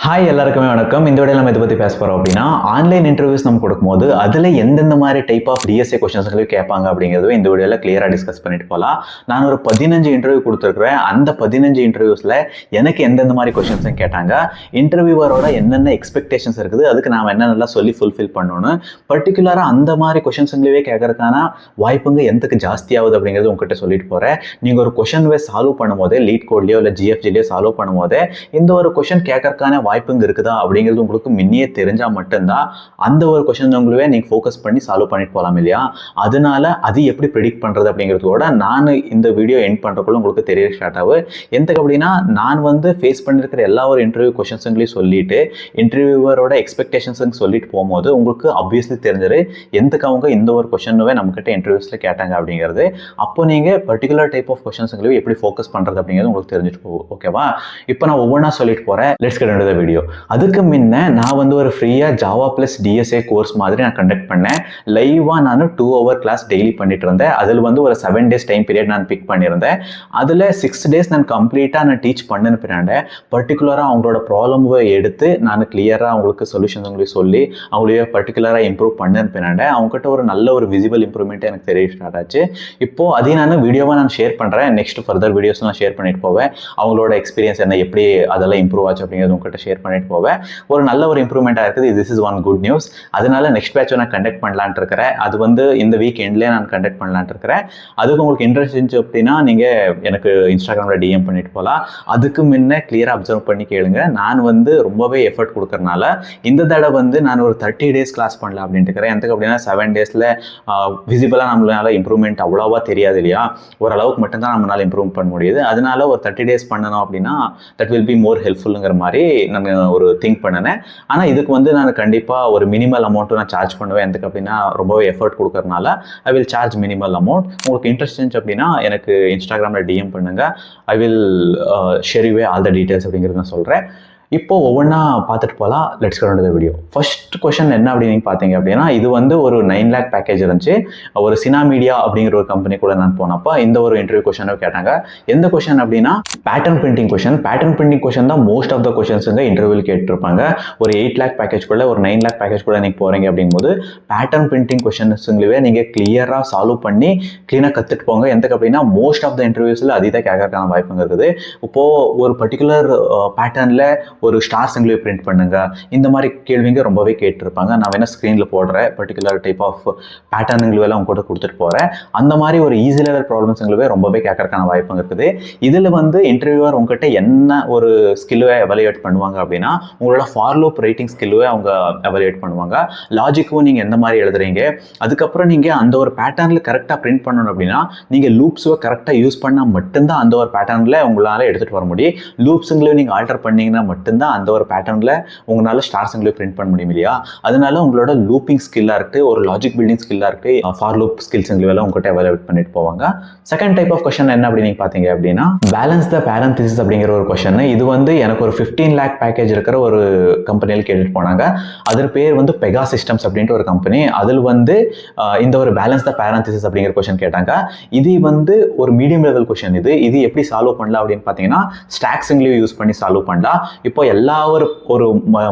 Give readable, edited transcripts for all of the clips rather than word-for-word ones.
Hi எல்லாருக்குமே வணக்கம். இந்த வீடியோல நம்ம இதை பத்தி பேச போறோம் அப்படின்னா, ஆன்லைன் இன்டர்வியூஸ் நம்ம கொடுக்கும்போது அதுல எந்தெந்த மாதிரி டைப் ஆஃப் டிஎஸ்ஏ கொஸ்டின்ஸ்களை கேட்பாங்க அப்படிங்கிறத இந்த வீடியோல கிளியரா டிஸ்கஸ் பண்ணிட்டு போகலாம். நான் ஒரு 15 இன்டர்வியூ கொடுத்துருக்கிறேன். அந்த 15 இன்டர்வியூஸ்ல எனக்கு எந்தெந்த மாதிரி கொஸ்டின்ஸ் கேட்டாங்க, இன்டர்வியூவரோட என்னென்ன எக்ஸ்பெக்டேஷன்ஸ் இருக்குது, அதுக்கு நாம என்னென்னலாம் சொல்லி ஃபுல்ஃபில் பண்ணணும், பர்டிகுலரா அந்த மாதிரி கொஸ்டின்ஸ்களே கேட்கறதுக்கான வாய்ப்புங்க எந்தக்கு ஜாஸ்தியாகுது அப்படிங்கிறது உங்ககிட்ட சொல்லிட்டு போறேன். நீங்க ஒரு கொஸ்டின் வே சால்வ் பண்ணும்போதே லீட் கோட்லயோ இல்லை ஜிஎஃப்ஜிலயோ சால்வ் பண்ணும்போதே இந்த ஒரு கொஸ்டின் கேட்கறதுக்கான வாய்ப்புங்க இருக்குதா அப்படிங்கிறது உங்களுக்கு முன்னே தெரிஞ்சா மட்டும்தான் அந்த ஒரு கொஸ்டின் உங்களே நீங்க ஃபோக்கஸ் பண்ணி சால்வ் பண்ணிட்டு போகலாம் இல்லையா. அதனால அது எப்படி ப்ரெடிக்ட் பண்றது அப்படிங்கிறதோட நான் இந்த வீடியோ எண்ட் பண்றதுக்குள்ள உங்களுக்கு தெரிய ஸ்டார்ட் ஆகும். எந்தக்கு அப்படின்னா நான் ஃபேஸ் பண்ணிருக்கிற எல்லா ஒரு இன்டர்வியூ கொஸ்டின்ஸுங்களையும் சொல்லிட்டு இன்டர்வியூவரோட எக்ஸ்பெக்டேஷன்ஸ் சொல்லிட்டு போகும்போது உங்களுக்கு ஆப்வியஸ்லி தெரிஞ்சிரு எந்தக்கு அவங்க இந்த ஒரு கொஸ்டினவே நம்ம கிட்ட இன்டர்வியூஸ்ல கேட்டாங்க அப்படிங்கிறது. அப்போ நீங்க பர்டிகுலர் டைப் ஆஃப் கொஸ்டின்ஸ்களையும் எப்படி ஃபோக்கஸ் பண்றது அப்படிங்கிறது உங்களுக்கு தெரிஞ்சுட்டு போகும். ஓகேவா? இப்போ நான் ஒவ்வொன்றா சொல்லிட்டு போறேன். Let's get into the video. அதுக்கு முன்ன நான் ஒரு ஃப்ரீயா ஜாவா பிளஸ் டிஎஸ்ஏ கோர்ஸ் மாதிரி நான் கண்டக்ட் பண்ணேன். லைவா நான் 2 hour கிளாஸ் டெய்லி பண்ணிட்டு இருந்தேன். அதில் ஒரு 7 days டைம் பீரியட் நான் பிக் பண்ணியிருந்தேன். அதில் 6 days நான் கம்ப்ளீட்டா நான் டீச் பண்ணின பின்னாடி பர்டிகுலரா அவங்களோட ப்ராப்ளமை எடுத்து நான் கிளியரா அவங்களுக்கு சொல்யூஷன் உங்களுக்கு சொல்லி அவங்களையே பர்டிகுலரா இம்ப்ரூவ் பண்ணின பின்னாடி அவங்ககிட்ட ஒரு நல்ல ஒரு விசிபிள் இம்ப்ரூவ்மெண்ட் எனக்கு தெரிய ஸ்டார்ட் ஆச்சு. இப்போ அதையும் நான் வீடியோவா நான் ஷேர் பண்றேன். நெக்ஸ்ட் ஃபர்தர் வீடியோஸ் நான் ஷேர் பண்ணிட்டு போவேன். அவங்களோட எக்ஸ்பீரியன்ஸ் என்ன, எப்படி அதெல்லாம் இம்ப்ரூவ் ஆச்சு அப்படிங்கிறது உங்ககிட்ட ஷேர் பண்ணிட்டு போவேன். ஒரு நல்ல ஒரு இம்ப்ரூவ்மெண்ட்டாக இருக்குது. This is one good news. அதனால நெக்ஸ்ட் பேட்ச் நான் கண்டக்ட் பண்ணலான்ட்டு இருக்கிறேன். அது இந்த வீக் எண்ட்லேயே நான் கண்டக்ட் பண்ணலான்ட்டு இருக்கிறேன். அதுக்கு உங்களுக்கு இன்ட்ரெஸ்ட் இருந்துச்சு அப்படின்னா நீங்கள் எனக்கு இன்ஸ்டாகிராமில் டிஎம் பண்ணிட்டு போகலாம். அதுக்கு முன்ன கிளியராக அப்சர்வ் பண்ணி கேளுங்க. நான் ரொம்பவே எஃபர்ட் கொடுக்கறனால இந்த தடவை நான் ஒரு 30 days கிளாஸ் பண்ணல அப்படின்ட்டு இருக்கிறேன். எனக்கு அப்படின்னா 7 daysல விசிபிளாக நம்மளால இம்ப்ரூவ்மெண்ட் அவ்வளோவா தெரியாது இல்லையா. ஓரளவுக்கு மட்டும்தான் நம்மளால இம்ப்ரூவ் பண்ண முடியுது. அதனால ஒரு 30 days பண்ணணும் அப்படின்னா தட் வில் பி மோர் ஹெல்ப்ஃபுல்லுங்கிற மாதிரி நான் ஒரு திங்க் பண்ணினேன். ஆனால் இதுக்கு நான் கண்டிப்பாக ஒரு மினிமல் அமௌண்ட்டும் நான் சார்ஜ் பண்ணுவேன். எதுக்கு அப்படின்னா ரொம்பவே எஃபர்ட் கொடுக்கறனால I will charge minimal amount. உங்களுக்கு இன்ட்ரெஸ்ட் இருந்துச்சு அப்படின்னா எனக்கு இன்ஸ்டாகிராமில் டிஎம் பண்ணுங்க. I will share you all the details அப்படிங்கிறது நான் சொல்கிறேன். இப்போ ஒவ்வொன்றா பார்த்துட்டு போகலாம். Let's go to the video. First question என்ன அப்படின்னு பார்த்தீங்க அப்படின்னா, இது ஒரு 9 lakh பேக்கேஜ் இருந்துச்சு. ஒரு சினா மீடியா அப்படிங்கிற ஒரு கம்பெனி கூட நான் போனப்போ இந்த ஒரு இன்டர்வியூ கொஸ்டினை கேட்டாங்க. எந்த கொஸ்டின் அப்படின்னா pattern printing question. Pattern printing question தான் மோஸ்ட் ஆஃப் த கொஸ்டின்ஸுங்க இன்டர்வியூவில் கேட்டிருப்பாங்க. ஒரு 8 lakh பேக்கேஜ் கூட ஒரு 9 lakh பேக்கேஜ் கூட நீங்கள் போகிறீங்க அப்படிங்கும்போது பேட்டர்ன் பிரிண்டிங் கொஸ்டின்ஸுங்களே நீங்கள் கிளியராக சால்வ் பண்ணி கிளீனாக கற்றுட்டு போங்க. எந்தக்கு அப்படின்னா மோஸ்ட் ஆஃப் த இன்டர்வியூஸில் அதிதான் கேட்கறதுக்கான வாய்ப்புங்க இருக்குது. இப்போது ஒரு பர்டிகுலர் பேட்டர்னில் ஒரு ஸ்டார் சிங்கிளை பிரிண்ட் பண்ணுங்க, இந்த மாதிரி கேள்விங்க ரொம்பவே கேட்டிருப்பாங்க. நான் வேணா ஸ்க்ரீனில் போடுறேன். பர்டிகுலர் டைப் ஆஃப் பேட்டர்னுங்களெல்லாம் அவங்க கூட கொடுத்துட்டு போகிறேன். அந்த மாதிரி ஒரு ஈஸி லெவல் ப்ராப்ளம்ஸுங்களே ரொம்பவே கேட்கறதுக்கான வாய்ப்புங்க இருக்குது. இதில் இன்டர்வியூவர் உங்ககிட்ட என்ன ஒரு ஸ்கில்லுவை எவலுவேட் பண்ணுவாங்க அப்படின்னா உங்களோட ஃபார் லூப் ரைட்டிங் ஸ்கில்லுவை அவங்க எவலுவேட் பண்ணுவாங்க. லாஜிக்கும் நீங்கள் எந்த மாதிரி எழுதுறீங்க, அதுக்கப்புறம் நீங்கள் அந்த ஒரு பேட்டர்னில் கரெக்டாக பிரிண்ட் பண்ணணும் அப்படின்னா நீங்கள் லூப்ஸுவை கரெக்டாக யூஸ் பண்ணால் மட்டும்தான் அந்த ஒரு பேட்டர்னில் உங்களால் எடுத்துகிட்டு வர முடியும். லூப்ஸுங்களையும் நீங்கள் ஆல்டர் பண்ணிங்கன்னா மட்டும்தான் அந்த ஒரு பேட்டர்னில் உங்களால் ஸ்டார் சிங்கிளை பிரிண்ட் பண்ண முடியும் இல்லையா. அதனால உங்களோட லூப்பிங் ஸ்கில்லாக இருக்கு, ஒரு லாஜிக் பில்டிங் ஸ்கில்லாக இருக்கு, ஃபார் லூப் ஸ்கில்ஸுங்களெல்லாம் உங்ககிட்ட எவலுவேட் பண்ணிட்டு போவாங்க. செகண்ட் டைப் ஆஃப் கொஸ்டின் என்ன அப்படின்னு பார்த்தீங்க அப்படின்னா பேலன்ஸ் த பேரந்தசிஸ் அப்படிங்கிற ஒரு கொஸ்டின். இது எனக்கு ஒரு 15 lakh பேக்கேஜ் இருக்கிற ஒரு கம்பெனியில் கேட்டுட்டு போனாங்க. அது பேர் பெகா சிஸ்டம்ஸ் அப்படின்ட்டு ஒரு கம்பெனி. அதில் இந்த ஒரு பேலன்ஸ் த பேரந்தசிஸ் அப்படிங்கிற கொஸ்டின் கேட்டாங்க. இது ஒரு மீடியம் லெவல் கொஸ்டின். இது எப்படி சால்வ் பண்ணலாம் அப்படின்னு பார்த்தீங்கன்னா ஸ்டாக்ஸுங்களையும் யூஸ் பண்ணி சால்வ் பண்ணலாம். இப்போ எல்லா ஒரு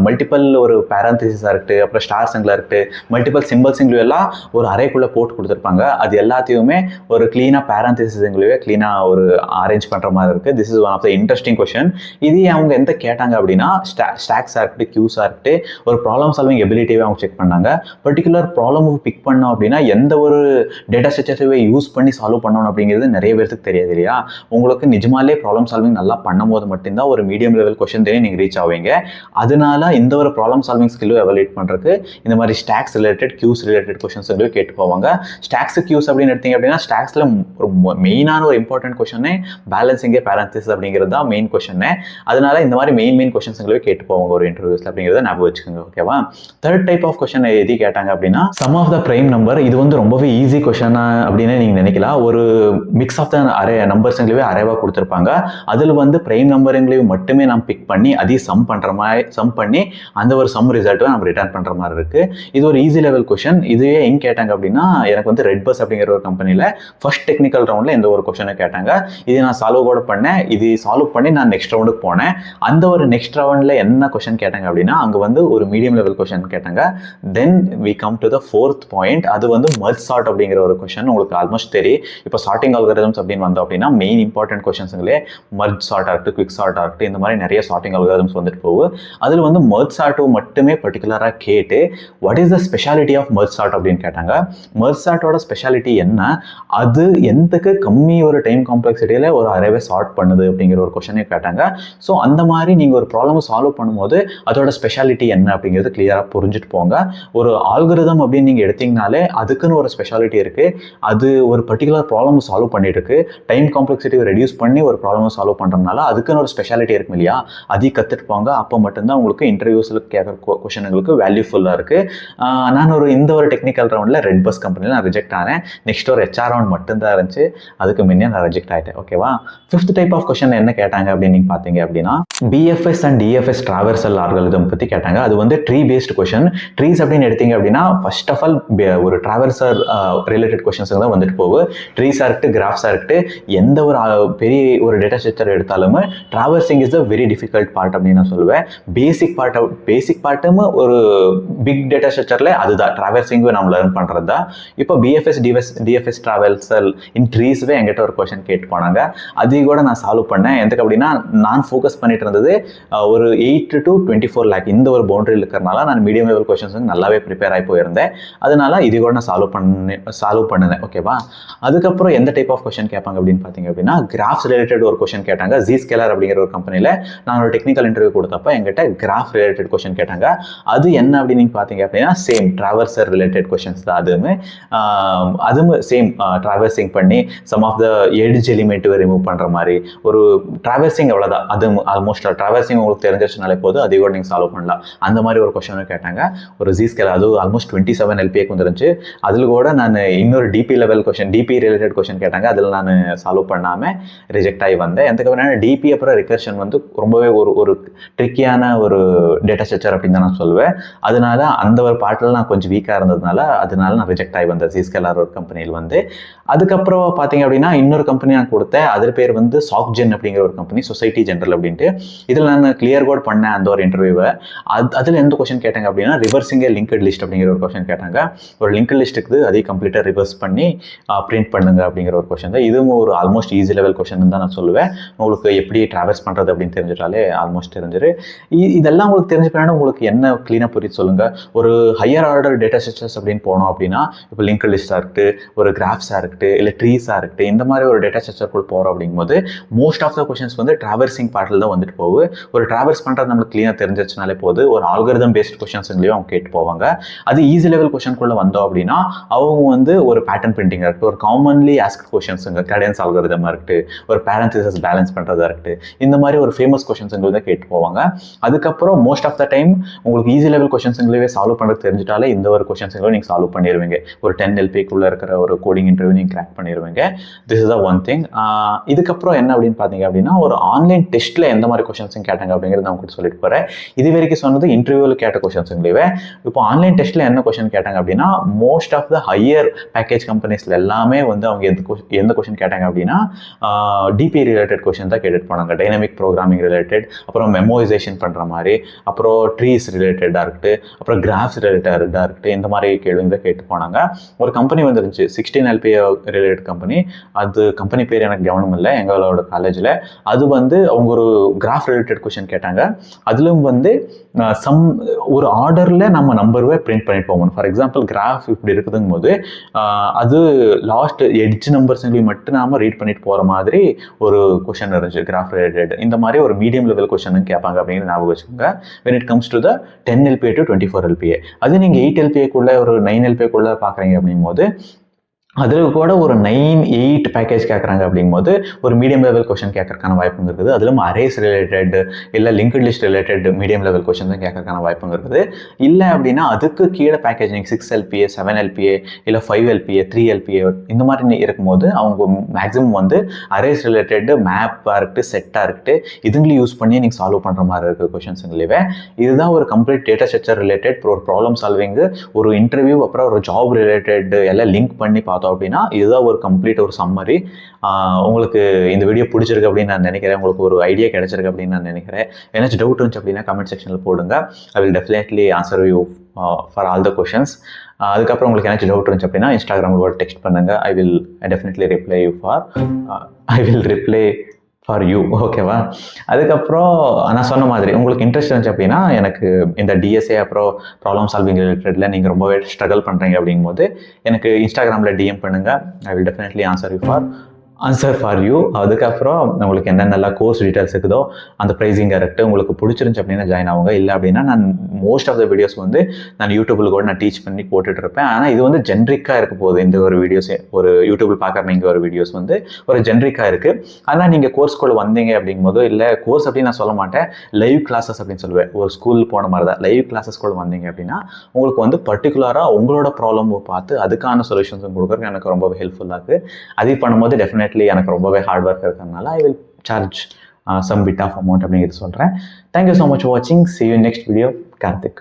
மல்டிபிள் ஒரு பேரந்தசிஸாக இருக்குது, அப்புறம் ஸ்டார் சிங்கிளாக இருக்குது, மல்டிபிள் சிம்பிள்ஸுங்களையும் எல்லாம் ஒரு அறைக்குள்ளே போட்டு கொடுத்துருப்பாங்க. அது எல்லாத்தையுமே ஒரு கிளீனாக பேரந்தசிஸுங்களையே கிளீனாக ஒரு அரேஞ்ச் பண்ணுற மாதிரி இருக்குது. This is one of the interesting question. இது அவங்க எந்த கேட்டாங்க அப்படின்னா ஸ்டாக்ஸாக இருக்கட்டும், கியூஸாக இருக்கட்டு, ஒரு ப்ராப்ளம் சால்விங் எபிலிட்டியே அவங்க செக் பண்ணாங்க. பர்டிகுலர் ப்ராப்ளம் பிக் பண்ணோம் அப்படின்னா எந்த ஒரு டேட்டா ஸ்ட்ரக்சர்ஸை யூஸ் பண்ணி சால்வ் பண்ணணும் அப்படிங்கிறது நிறைய பேருக்கு தெரியாது இல்லையா. உங்களுக்கு நிஜமாலே ப்ராப்ளம் சால்விங் நல்லா பண்ணும்போது மட்டும்தான் ஒரு மீடியம் லெவல் கொஸ்டின் தெரியும் நீங்கள் ரீச் ஆவீங்க. அதனால இந்த ஒரு ப்ராப்ளம் சால்விங் ஸ்கில்லும் எவலுவேட் பண்ணுறதுக்கு இந்த மாதிரி ஸ்டாக்ஸ் ரிலேட்டட், கியூஸ் ரிலேட்டட் கொஸ்டின்ஸ் கேட்டு போவாங்க. ஸ்டாக்ஸ் கியூஸ் அப்படின்னு எடுத்தீங்க அப்படின்னா ஸ்டாக்ஸில் ஒரு மெயினான ஒரு இம்பார்ட்டன்ட் கொஸ்டினே பேலன்சிங்கே பேரந்தசிஸ் அப்படிங்கிறது தான் மெயின் கொஸ்டின். அதனால இந்த மாதிரி மெயின் கொஸ்டின்ஸ்ங்களே கேட்டு போவாங்க ஒரு இன்டர்வியூஸ்ல அப்படிங்கிறத ஞாபகம் வச்சுக்கோங்க. ஓகேவா? தேர்ட் டைப் ஆஃப் கொஸ்டின் எது கேட்டாங்க அப்படின்னா sum of the prime number. இது ரொம்பவே ஈஸி கொஸ்டின் அப்படின்னு நீங்க நினைக்கலாம். ஒரு மிக்ஸ் ஆஃப் த அரே நம்பர்ஸ்ங்களே அரேவா கொடுத்துருப்பாங்க. அதில் பிரைம் நம்பருங்களையும் மட்டுமே நாம் பிக் பண்ணி அதையும் சம் பண்ணி அந்த ஒரு சம் ரிசல்ட்டை நம்ம ரிட்டர்ன் பண்ணுற மாதிரி இருக்குது. இது ஒரு ஈஸி லெவல் கொஷின். இதுவே எங்கே கேட்டாங்க அப்படின்னா, எனக்கு வந்து ரெட் பஸ் அப்படிங்கிற ஒரு கம்பெனியில் ஃபர்ஸ்ட் டெக்னிக்கல் ரவுண்டில் இந்த ஒரு கொஷனை கேட்டாங்க. இது நான் சால்வ் கூட பண்ணேன். இது சால்வ் பண்ணி நான் நெக்ஸ்ட் ரவுண்டுக்கு போனேன். அந்த ஒரு நெக்ஸ்ட் ரவுண்டில் என்ன கொஷன் கேட்டாங்க அப்படின்னா, அங்கே வந்து ஒரு மீடியம் லெவல் கொஷன் கேட்டாங்க. Then we come to the fourth point. அது வந்து மர்ஜ் சார்ட் அப்படிங்கிற ஒரு கொஷன். உங்களுக்கு ஆல்மோஸ்ட் தெரியும். இப்போ சார்ட்டிங் அல்காரிதம்ஸ் அப்படின்னு வந்தோம் அப்படின்னா மெயின் இம்பார்ட்டன்ட் கொஷன்ஸுங்களே மர்ஜ் சார்ட்டாக இருக்கட்டும், குவிக் சார்ட்டாக இருக்கட்டும், இந்த மாதிரி நிறைய சார்ட்டிங் அல்காரிதம்ஸ் வந்துட்டு போகும். அதில் வந்து மர்ஜ் சார்ட்டு மட்டுமே பர்டிகுலராக கேட்டு what is the speciality of merge sort அப்படின்னு கேட்டாங்க. மர்ஜ் சார்ட்டோட ஸ்பெஷாலிட்டி என்ன, அது எந்தக்கு கம்மி ஒரு டைம் காம்ப்ளெக்சிட்டியில் ஒரு அரேவே சார்ட் பண்ணுது அப்படிங்கிற ஒரு கொஷனே கேட்டாங்க. ஸோ அந்த மாதிரி நீங்கள் ஒரு ப்ராப்ளம் சால்வ் பண்ணும்போது அதோட ஸ்பெஷாலிட்டி என்ன அப்படிங்கிறது கிளியராக புரிஞ்சுட்டு போங்க. ஒரு ஆல்கரிதம் அப்படின்னு நீங்கள் எடுத்தீங்கனாலே அதுக்குன்னு ஒரு ஸ்பெஷாலிட்டி இருக்குது. அது ஒரு பர்டிகுலர் ப்ராப்ளம் சால்வ் பண்ணிட்டு இருக்கு. டைம் காம்ப்ளெக்சிட்டியை ரெடியூஸ் பண்ணி ஒரு ப்ராப்ளம் சால்வ் பண்ணுறதுனால அதுக்குன்னு ஒரு ஸ்பெஷாலிட்டி இருக்கும் இல்லையா, அதையும் கற்றுட்டு போங்க. அப்போ மட்டும்தான் உங்களுக்கு இன்டர்வியூஸில் கேட்குற கொஷனுங்களுக்கு வேல்யூஃபுல்லாக இருக்குது. நான் இந்த ஒரு டெக்னிக்கல் ரவுண்டில் ரெட் பஸ் கம்பெனியில் நான் ரிஜெக்ட் ஆனேன். நெக்ஸ்ட் ஒரு HR ரவுண்ட் மட்டும்தான் இருந்துச்சு. அதுக்கு முன்னே நான் ரிஜெக்ட் ஆகிட்டேன். ஓகேவா. ஃபிஃப்த் டைப் ஆஃப் கொஷன் என்ன கேட்டாங்க அப்படின்னு நீங்கள் பார்த்தீங்க அப்படின்னா, BFS அண்ட் DFS டிராவர்சல் அல்காரிதம் பற்றி கேட்டாங்க. அது வந்து ட்ரீ பேஸ்டு கொஷன். ட்ரீஸ் அப்படின்னு எடுத்தீங்க அப்படின்னா ஃபர்ஸ்ட் ஆஃப் ஆல் ஒரு டிராவர்சர் ரிலேட்டட் கொஷன்ஸ் தான் வந்துட்டு போகும். ட்ரீஸாக இருக்கட்டும், கிராஃப்ஸாக இருக்கட்டும், எந்த ஒரு பெரிய ஒரு டேட்டா ஸ்ட்ரக்சர் எடுத்தாலுமே டிராவர்சிங் is the very difficult part அப்படின்னு நான் சொல்லுவேன். பேசிக் பார்ட்டும் ஒரு பிக் டேட்டா ஸ்ட்ரக்சரில் அதுதான் டிராவர்சிங் நம்ம லேர்ன் பண்ணுறது தான். இப்போ BFS DFS டிராவல்சல் இன் ட்ரீஸ்வே என்கிட்ட ஒரு கொஷன் கேட்டு போனாங்க. அதையும் கூட நான் சால்வ் பண்ணேன். எதுக்கு அப்படின்னா நான் ஃபோக்கஸ் பண்ணிட்டு இருந்தது ஒரு 8 to 24 lakh இந்த ஒரு பவுண்டரியில் இருக்கிறனால நான் மீடியம் லெவல் கொஷன்ஸ் நல்லாவே ப்ரிப்பேர் ஆகி போயிருந்தேன். அதனால இது கூட நான் சால்வ் பண்ணினேன். ஓகேவா. அதுக்கப்புறம் எந்த டைப் ஆஃப் கொஷன் கேட்பாங்க அப்படின்னு பார்த்தீங்க அப்படின்னா, கிராஃப்ஸ் ரிலேட்டட் ஒரு கொஷன் கேட்டாங்க. Zscaler அப்படிங்கிற ஒரு கம்பெனியில் நான் ஒரு டெக்னிக்கல் இன்டர்வியூ கொடுத்தப்ப என்கிட்ட கிராஃப் ரிலேட்டட் கொஷன் கேட்டாங்க. அது என்ன அப்படின்னு நீங்கள் பார்த்தீங்க அப்படின்னா சேம் டிராவர்சர் ரிலேட்டட் கொஷன்ஸ் தான். அதுவும் சேம் டிராவர்சிங் பண்ணி some of the edge element remove பண்ணுற மாதிரி ஒரு டிராவர்சிங் அவ்வளோதான். அது ஆல்மோஸ்ட் டிராவர்சிங் உங்களுக்கு தெரிஞ்சிருச்சுனாலே போதும், அதை கூட நீங்கள் சால்வ் பண்ணலாம். அந்த மாதிரி ஒரு கொஷனும் கேட்டாங்க. ஒரு Zscaler அது ஆல்மோஸ்ட் 27 LPAக்கு வந்துருந்துச்சு. அதில் கூட நான் இன்னொரு DP level question, DP related question கேட்டாங்க. அதில் நான் சால்வ் பண்ணாமல் ரிஜெக்ட் ஆகி வந்தேன். எதுக்கு டிபி அப்புறம் ரிகர்ஷன் வந்து ரொம்பவே ஒரு ட்ரிக்கியான ஒரு டேட்டா ஸ்ட்ரக்சர் அப்படின்னு தான் நான் சொல்லுவேன். அதனால அந்த ஒரு பார்ட்டில் நான் கொஞ்சம் வீக்காக இருந்ததுனால நான் ரிஜெக்ட் ஆகி வந்தேன் Zscaler ஒரு கம்பெனியில் வந்து. அதுக்கப்புறம் பார்த்தீங்க அப்படின்னா இன்னொரு கம்பெனி நான் கொடுத்தேன். அது பேர் வந்து சாக்ஜென் அப்படிங்கிற ஒரு கம்பெனி, சொசைட்டி ஜென்ரல் அப்படின்ட்டு. இதில் நான் கிளியர் கோட் பண்ணேன் அந்த ஒரு இன்டர்வியூவை. அதில் எந்த கொஷன் கேட்டாங்க அப்படின்னா, ரிவர்சிங் லிங்க்டு லிஸ்ட் அப்படிங்கிற ஒரு கொஷன் கேட்டாங்க. ஒரு லிங்க்டு லிஸ்ட்டுக்கு அதே கம்ப்ளீட்டாக ரிவர்ஸ் பண்ணி பிரிண்ட் பண்ணுங்க அப்படிங்கிற ஒரு கொஷன் தான். இதுவும் ஒரு ஆல்மோஸ்ட் ஈஸி லெவல் கொஷன் தான் நான் சொல்லுவேன். உங்களுக்கு எப்படி ட்ராவல்ஸ் பண்ணுறது அப்படின்னு தெரிஞ்சிட்டாலே ஆல்மோஸ்ட் தெரிஞ்சிரு. இதெல்லாம் உங்களுக்கு தெரிஞ்சுக்கணும்னா உங்களுக்கு என்ன க்ளீனாக புரியுது சொல்லுங்கள். ஒரு ஹையர் ஆர்டர் டேட்டா ஸ்ட்ரக்சர்ஸ் அப்படின்னு போனோம் அப்படின்னா, இப்போ லிங்க்டு லிஸ்ட்டாக இருக்கட்டும், ஒரு கிராஃப்ஸாக இருக்கட்டும், இல்லை ட்ரீஸாக இருக்கட்டும், இந்த மாதிரி ஒரு டேட்டா ஸ்ட்ரக்சர் கூட போகிறோம் அப்படிங்கும்போது மோஸ்ட் ஆஃப் த கொஷன்ஸ் வந்து டிராவர்சிங் பார்ட்டில் தான் வந்துட்டு போகுது. ஒரு டிராவல்ஸ் பண்ணுறது நம்மளுக்கு க்ளீனாக தெரிஞ்சிருச்சுனாலே போது, ஒரு ஆல்கரிதம் பேஸ்ட் கொஷன்ஸ்லையும் அவங்க கேட்டு போவாங்க. அது ஈஸி லெவல் கொஷனுக்குள்ளே வந்தோம் அப்படின்னா அவங்க வந்து ஒரு பேட்டர்ன் பிரிண்டிங்காக இருக்கட்டும், ஒரு காமன்லி ஆஸ்க்ட் கொஷன்ஸுங்க, கேடன்ஸ் ஆல்கரிதமாக இருக்கட்டும், ஒரு பேரன்திசிஸ் பேலன்ஸ் பண்ணுறதா இருக்கட்டும், இந்த மாதிரி ஒரு ஃபேமஸ் கொஷன்ஸுங்களுக்கு தான் கேட்டு போவாங்க. அதுக்கப்புறம் மோஸ்ட் ஆஃப் த டைம் உங்களுக்கு ஈஸி லெவல் கொஷன்ஸுங்களே சால்வ் பண்ணுறது தெரிஞ்சிட்டாலே இந்த ஒரு கொஷன்ஸுங்களும் நீங்கள் சால்வ் பண்ணிடுவீங்க. ஒரு 10 LPக்குள்ளே இருக்கிற ஒரு கோடிங் இன்டர்வியூ நீங்கள் கிராக் பண்ணிடுவீங்க. This is the one thing. இதுக்கப்புறம் என்ன அப்படின்னு பார்த்தீங்க அப்படின்னா, ஒரு ஆன்லைன் டெஸ்ட்டில் எந்த மாதிரி கொஷன்ஸும் கேட்டாங்க அப்படிங்கிறது நான் உங்களுக்கு சொல்லிட்டு போகிறேன். இது வரைக்கும் சொன்னது இன்டர்வியூவில் கேட்ட கொஷன்ஸுங்களே. இப்போ ஆன்லைன் டெஸ்ட்டில் என்ன கொஷன் கேட்டாங்க அப்படின்னா, most of the higher package கம்பெனிஸில் எல்லாமே வந்து அவங்க எந்த கொஷன் கேட்டாங்க அப்படின்னா டிபி ரிலேட்டட் கொஷன் தான் கேட்டுட்டு போனாங்க. டைனமிக் ப்ரோக்ராமிங் ரிலேட்டட், அப்புறம் மெமோரைசேஷன் பண்ணுற மாதிரி, அப்புறம் ட்ரீஸ் ரிலேட்டடாக இருக்கட்டும், அப்புறம் கிராஃப்ஸ் ரிலேட்டடாக இருக்கட்டும், இந்த மாதிரி கேள்வி தான் கேட்டு போனாங்க. ஒரு கம்பெனி வந்துருந்துச்சு 16 LPA ரிலேட்டட் கம்பெனி. அது கம்பெனி பேர் எனக்கு கவனம் இல்லை எங்களோட காலேஜில். அது வந்து அவங்க ஒரு கிராஃப் ரிலேட்டட் கொஷின் கேட்டாங்க. அதிலும் வந்து ஒரு ஆர்டரில் நம்ம நம்பருவே பிரிண்ட் பண்ணிட்டு போகணும். ஃபார் எக்ஸாம்பிள் கிராஃப் இப்படி இருக்குதுங்கும் போது அது லாஸ்ட் எட்ஜ் நம்பர்ஸுங்களையும் மட்டும் நாம ரீட் பண்ணிட்டு போகிற மாதிரி ஒரு கொஷின் இருந்துச்சு கிராஃப் ரிலேட்டட். இந்த மாதிரி ஒரு மீடியம் லெவல் கொஷனும் கேட்பாங்க அப்படிங்கிற ஞாபகம் வச்சுக்கோங்க. when it comes to the 10 LPA to 24 LPA. அது நீங்கள் 8 LPAக்குள்ளே ஒரு 9 LPAக்குள்ளே பார்க்குறீங்க அப்படிங்கும் போது அதில் கூட ஒரு 9-8 பேக்கேஜ் கேட்குறாங்க அப்படிங்கும்போது ஒரு மீடியம் லெவல் கொஷின் கேட்கறதுக்கான வாய்ப்புங்க இருக்குது. அதிலும் அரேஸ் ரிலேட்டட் இல்லை linked list related medium level question தான் கேட்கறதுக்கான வாய்ப்புங்க இருக்குது. இல்லை அப்படின்னா அதுக்கு கீழே பேக்கேஜ் நீங்கள் 6 LPA 7 LPA இல்லை 5 LPA 3 LPA இந்த மாதிரி இருக்கும்போது அவங்க மேக்ஸிமம் வந்து அரேஸ் ரிலேட்டட் மேப்பாக இருக்கட்டும் செட்டாக இருக்கட்டும் இதுங்களையும் யூஸ் பண்ணி நீங்கள் சால்வ் பண்ணுற மாதிரி இருக்குது கொஷின்ஸுங்களே. இதுதான் ஒரு கம்ப்ளீட் டேட்டா ஸ்ட்ரக்சர் ரிலேட்டட் ஒரு ப்ராப்ளம் சால்விங்கு ஒரு இன்டர்வியூ அப்புறம் ஒரு ஜாப் ரிலேட்டட் எல்லாம் லிங்க் பண்ணி பார்த்தோம் அப்படின்னா இதுதான் ஒரு கம்ப்ளீட் ஒரு சம்மரி. உங்களுக்கு இந்த வீடியோ பிடிச்சிருக்கு அப்படின்னு நான் நினைக்கிறேன். உங்களுக்கு ஒரு ஐடியா கிடைச்சிருக்கு அப்படின்னு நான் நினைக்கிறேன். ஏதாச்சும் டவுட் இருந்துச்சு அப்படின்னா கமெண்ட் செக்ஷனில் போடுங்க. I will definitely answer you for all the questions. அதுக்கப்புறம் உங்களுக்கு ஏதாச்சும் டவுட் இருந்துச்சு அப்படின்னா இன்ஸ்டாகிராமில் ஒரு டெக்ஸ்ட் பண்ணுங்கள். I will definitely reply for you. ஓகேவா? அதுக்கப்புறம் நான் சொன்ன மாதிரி உங்களுக்கு இன்ட்ரெஸ்ட் இருந்துச்சு அப்படின்னா எனக்கு இந்த டிஎஸ்ஏ அப்புறம் ப்ராப்ளம் சால்விங் ரிலேட்டடில் நீங்கள் ரொம்பவே ஸ்ட்ரகிள் பண்ணுறீங்க அப்படிங்கும்போது எனக்கு இன்ஸ்டாகிராமில் டிஎம் பண்ணுங்கள். I will definitely answer for you. அதுக்கப்புறம் உங்களுக்கு என்னென்னலாம் கோர்ஸ் டீட்டெயில்ஸ் இருக்குதோ அந்த ப்ரைஸிங் கரெக்டு உங்களுக்கு பிடிச்சிருந்துச்சு அப்படின்னா ஜாயின் ஆகுங்க. இல்லை அப்படின்னா நான் மோஸ்ட் ஆஃப் த வீடியோஸ் வந்து நான் யூடியூப்பில் கூட நான் டீச் பண்ணி போட்டுட்டு இருப்பேன். ஆனால் இது வந்து ஜென்ரிக்காக இருக்க போகுது. இந்த ஒரு வீடியோஸ் ஒரு யூடியூப்பில் பார்க்குற இங்கே ஒரு வீடியோஸ் வந்து ஒரு ஜென்ரிக்காக இருக்குது. ஆனால் நீங்கள் கோர்ஸ்குள்ளே வந்தீங்க அப்படிங்கும்போது இல்லை கோர்ஸ் அப்படின்னு நான் சொல்ல மாட்டேன், லைவ் கிளாஸஸ் அப்படின்னு சொல்லுவேன். ஒரு ஸ்கூல் போன மாதிரி தான் லைவ் கிளாஸஸ்குள்ளே வந்தீங்க அப்படின்னா உங்களுக்கு வந்து பர்டிகுலராக உங்களோட ப்ராப்ளம் பார்த்து அதுக்கான சொல்யூஷன்ஸும் கொடுக்குறதுக்கு எனக்கு ரொம்பவே ஹெல்ப்ஃபுல்லாக இருக்குது. அது பண்ணும்போது டெஃபினெட்லி எனக்கு ரொம்பவே ஹார்ட் ஒர்க் இருக்கிறதுனால I will charge some bit of amount அப்படிங்கிறது சொல்கிறேன். தேங்க்யூ ஸோ மச் ஃபார் வாட்சிங். See you in next video. Karthik.